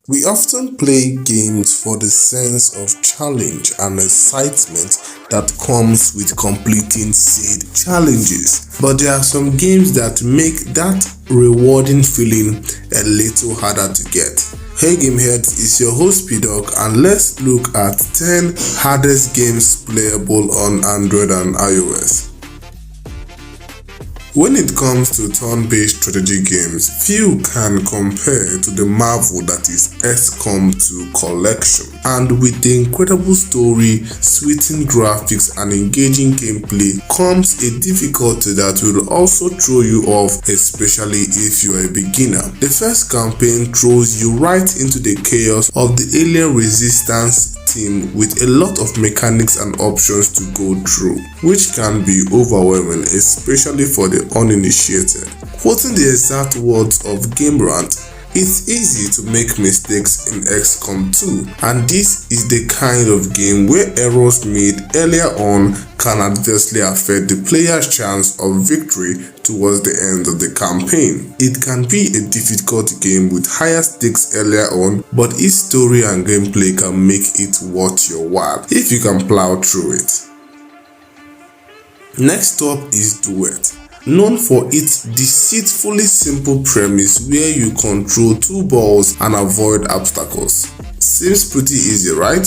We often play games for the sense of challenge and excitement that comes with completing said challenges. But there are some games that make that rewarding feeling a little harder to get. Hey Gameheads, it's your host P-Dog, and let's look at 10 hardest games playable on Android and iOS. When it comes to turn-based strategy games, few can compare to the marvel that is Xcom 2 collection. And with the incredible story, sweeping graphics and engaging gameplay comes a difficulty that will also throw you off, especially if you are a beginner. The first campaign throws you right into the chaos of the alien resistance team with a lot of mechanics and options to go through, which can be overwhelming, especially for the uninitiated. Quoting the exact words of Game Rant, it's easy to make mistakes in Xcom 2, and this is the kind of game where errors made earlier on can adversely affect the player's chance of victory towards the end of the campaign. It can be a difficult game with higher stakes earlier on, but its story and gameplay can make it worth your while if you can plow through it. Next up is Duet. Known for its deceitfully simple premise where you control two balls and avoid obstacles. Seems pretty easy, right?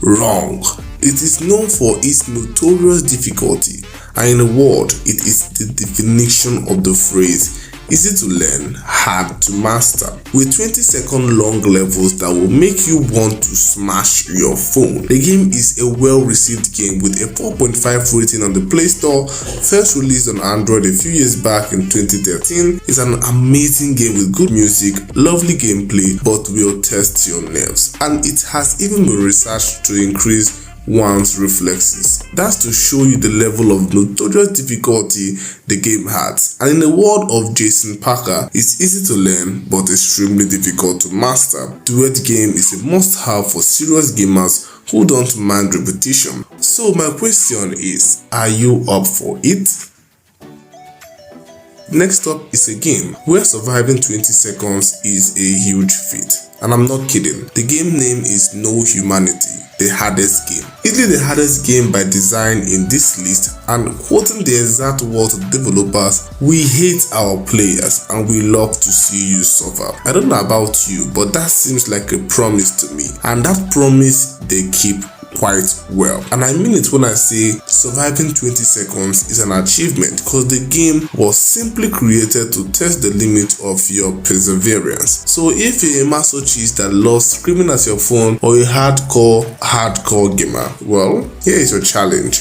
Wrong. It is known for its notorious difficulty, and in a word, it is the definition of the phrase easy to learn, hard to master, with 20-second long levels that will make you want to smash your phone. The game is a well-received game with a 4.5 rating on the Play Store. First released on Android a few years back in 2013, it's an amazing game with good music, lovely gameplay, but will test your nerves. And it has even been researched to increase one's reflexes. That's to show you the level of notorious difficulty the game has. And in the word of Jason Parker, it's easy to learn but extremely difficult to master. Duet game is a must-have for serious gamers who don't mind repetition. So my question is, are you up for it? Next up is a game where surviving 20 seconds is a huge feat. And I'm not kidding. The game name is No Humanity, the hardest game. Easily the hardest game by design in this list, and quoting the exact words of developers, we hate our players and we love to see you suffer. I don't know about you, but that seems like a promise to me, and that promise they keep quite well. And I mean it when I say surviving 20 seconds is an achievement, because the game was simply created to test the limit of your perseverance. So if you're a masochist that loves screaming at your phone, or a hardcore gamer, well, here is your challenge.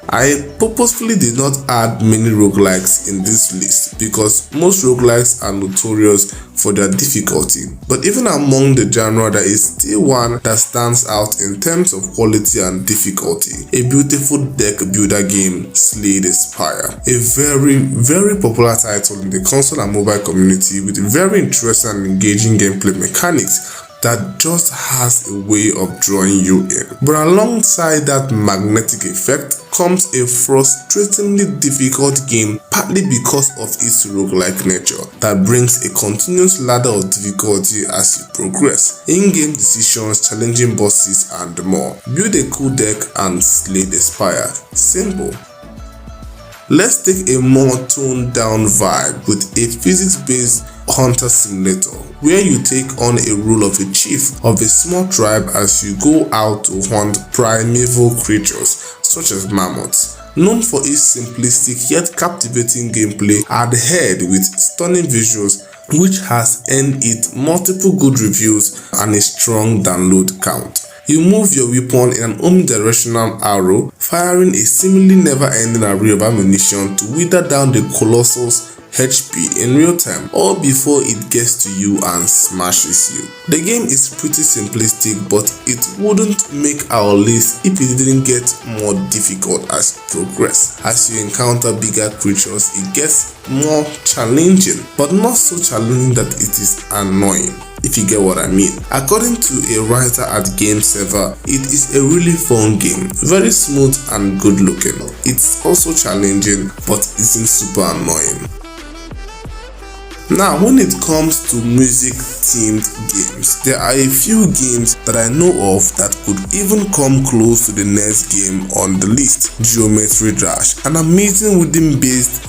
I purposefully did not add many roguelikes in this list because most roguelikes are notorious for their difficulty. But even among the genre, there is still one that stands out in terms of quality and difficulty. A beautiful deck builder game, Slay the Spire. A very popular title in the console and mobile community with very interesting and engaging gameplay mechanics that just has a way of drawing you in. But alongside that magnetic effect comes a frustratingly difficult game, partly because of its roguelike nature that brings a continuous ladder of difficulty as you progress. In-game decisions, challenging bosses, and more. Build a cool deck and slay the spire. Simple. Let's take a more toned down vibe with a physics-based hunter simulator, where you take on a role of a chief of a small tribe as you go out to hunt primeval creatures such as mammoths. Known for its simplistic yet captivating gameplay, adhered with stunning visuals, which has earned it multiple good reviews and a strong download count. You move your weapon in an omnidirectional arrow, firing a seemingly never-ending array of ammunition to wither down the colossus HP in real time, all before it gets to you and smashes you. The game is pretty simplistic, but it wouldn't make our list if it didn't get more difficult as you progress. As you encounter bigger creatures, it gets more challenging, but not so challenging that it is annoying, if you get what I mean. According to a writer at Game Server, it is a really fun game, very smooth and good looking. It's also challenging, but isn't super annoying. Now, when it comes to music-themed games, there are a few games that I know of that could even come close to the next game on the list. Geometry Dash, an amazing rhythm-based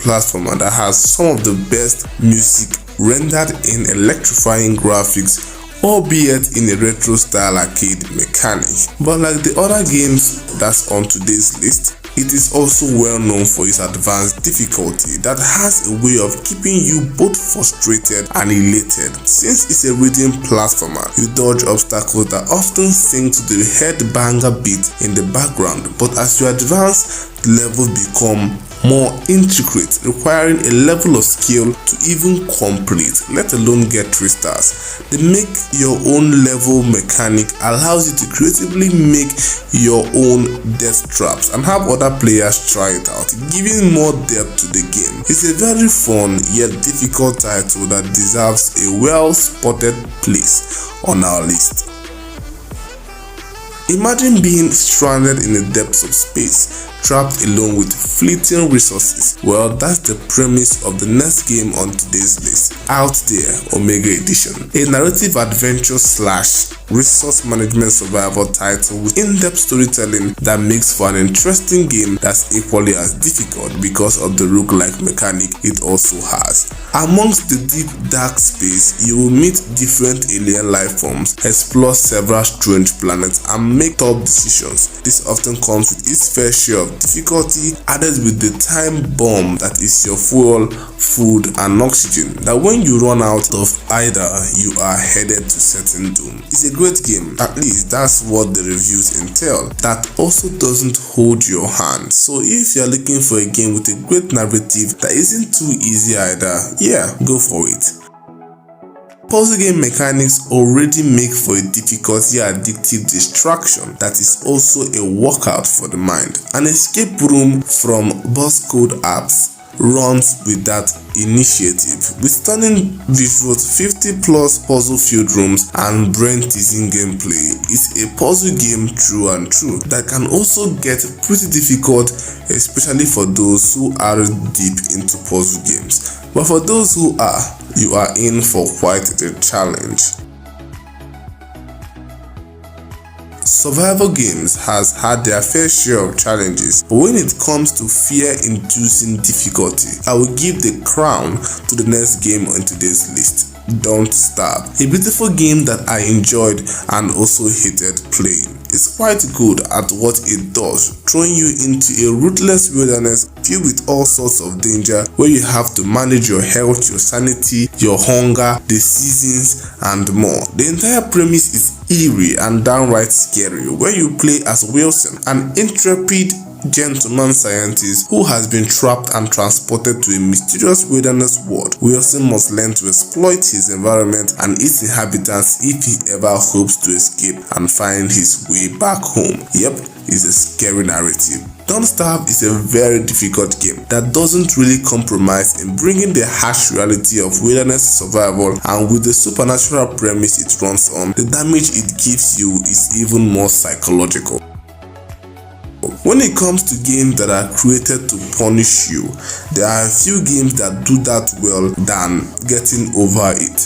platformer that has some of the best music rendered in electrifying graphics, albeit in a retro-style arcade mechanic. But like the other games that's on today's list, it is also well known for its advanced difficulty that has a way of keeping you both frustrated and elated. Since it's a rhythm platformer, you dodge obstacles that often sink to the headbanger beat in the background, but as you advance, the levels become more intricate, requiring a level of skill to even complete, let alone get 3 stars. The make your own level mechanic allows you to creatively make your own death traps and have other players try it out, giving more depth to the game. It's a very fun yet difficult title that deserves a well-spotted place on our list. Imagine being stranded in the depths of space, trapped alone with fleeting resources. Well, that's the premise of the next game on today's list, Out There Omega Edition, a narrative adventure / resource management survival title with in-depth storytelling that makes for an interesting game that's equally as difficult because of the roguelike mechanic it also has. Amongst the deep dark space, you will meet different alien life forms, explore several strange planets, and make tough decisions. This often comes with its fair share of difficulty, added with the time bomb that is your fuel, food, and oxygen, that when you run out of either, you are headed to certain doom. It's a great game, at least that's what the reviews entail, that also doesn't hold your hand. So if you're looking for a game with a great narrative that isn't too easy either, yeah, go for it. Puzzle game mechanics already make for a difficult yet addictive distraction that is also a workout for the mind. An escape room from Boss Code apps runs with that initiative. With stunning visuals, 50+ puzzle-filled rooms, and brain-teasing gameplay, it's a puzzle game true and true that can also get pretty difficult, especially for those who are deep into puzzle games. But for those who are, you are in for quite a challenge. Survival games has had their fair share of challenges, but when it comes to fear-inducing difficulty, I will give the crown to the next game on today's list, Don't Starve, a beautiful game that I enjoyed and also hated playing. It's quite good at what it does, throwing you into a ruthless wilderness filled with all sorts of danger, where you have to manage your health, your sanity, your hunger, the seasons, and more. The entire premise is eerie and downright scary, where you play as Wilson, an intrepid gentleman scientist who has been trapped and transported to a mysterious wilderness world. Wilson must learn to exploit his environment and its inhabitants if he ever hopes to escape and find his way back home. Yep, it's a scary narrative. Don't Starve is a very difficult game that doesn't really compromise in bringing the harsh reality of wilderness survival, and with the supernatural premise it runs on, the damage it gives you is even more psychological. When it comes to games that are created to punish you, there are a few games that do that well than getting over it.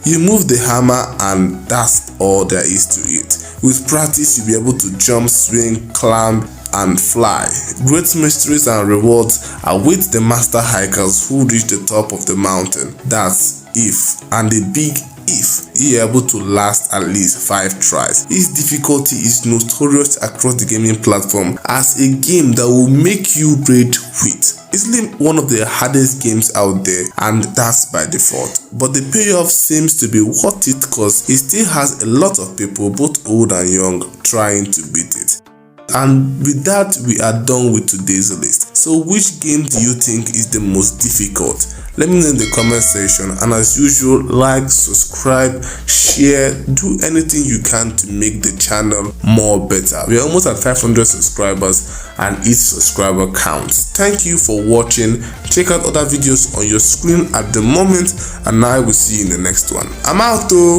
You move the hammer and that's all there is to it. With practice, you'll be able to jump, swing, climb, and fly. Great mysteries and rewards await the master hikers who reach the top of the mountain. That's if, and the big if, you're able to last at least 5 tries. Its difficulty is notorious across the gaming platform as a game that will make you rage quit. Easily one of the hardest games out there, and that's by default. But the payoff seems to be worth it because it still has a lot of people, both old and young, trying to beat it. And with that, we are done with today's list. So which game do you think is the most difficult? Let me know in the comment section, and as usual, like, subscribe, share, do anything you can to make the channel more better. We are almost at 500 subscribers and each subscriber counts. Thank you for watching. Check out other videos on your screen at the moment, and I will see you in the next one. I'm out though.